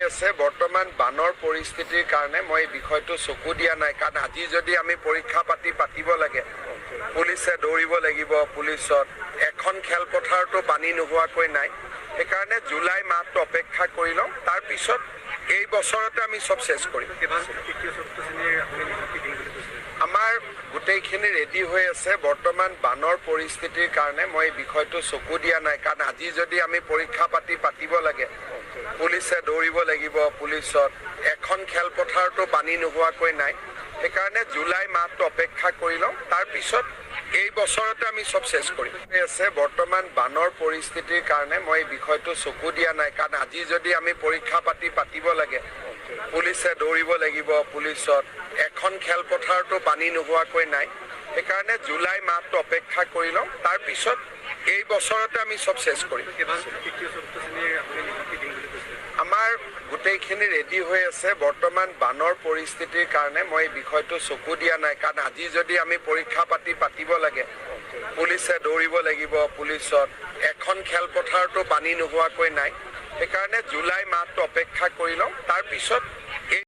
আছে বৰ্তমান বানৰ পৰিস্থিতিৰ কাৰণে মই বিষয়টো চকু দিয়া নাই কাৰণ আজি যদি আমি পৰীক্ষা পাতিব লাগে পুলিচে দৌৰিব লাগিব পুলিচত এখন খেলপথাৰটো পানী নোহোৱাকৈ নাই সেইকাৰণে জুলাই মাহটো অপেক্ষা কৰি লওঁ তাৰ পিছত এই বছৰতে আমি সব শেষ কৰিম আমাৰ গোটেইখিনি ৰেডি হৈ আছে বৰ্তমান বানৰ পৰিস্থিতিৰ কাৰণে মই বিষয়টো চকু দিয়া নাই কাৰণ আজি যদি আমি পৰীক্ষা পাতিব লাগে পুলিচে দৌৰিব লাগিব পুলিচত এখন খেলপথাৰটো পানী নোহোৱাকৈ নাই সেইকাৰণে জুলাই মাহটো অপেক্ষা কৰি লওঁ তাৰ পিছত এই বছৰতে আমি সব শেষ কৰিম আছে বৰ্তমান বানৰ পৰিস্থিতিৰ কাৰণে মই বিষয়টো চকু দিয়া নাই কাৰণ আজি যদি আমি পৰীক্ষা পাতিব লাগে পুলিচে দৌৰিব লাগিব পুলিচত এখন খেলপথাৰটো পানী নোহোৱাকৈ নাই সেইকাৰণে জুলাই মাহটো অপেক্ষা কৰি লওঁ তাৰ পিছত এই বছৰতে আমি সব শেষ কৰিম আমাৰ গোটেইখিনি ৰেডি হৈ আছে বৰ্তমান বানৰ পৰিস্থিতিৰ কাৰণে মই বিষয়টো চকু দিয়া নাই কাৰণ আজি যদি আমি পৰীক্ষা পাতিব লাগে পুলিচে দৌৰিব লাগিব পুলিচত এখন খেলপথাৰটো পানী নোহোৱাকৈ নাই সেইকাৰণে জুলাই মাহটো অপেক্ষা কৰি লওঁ তাৰ পিছত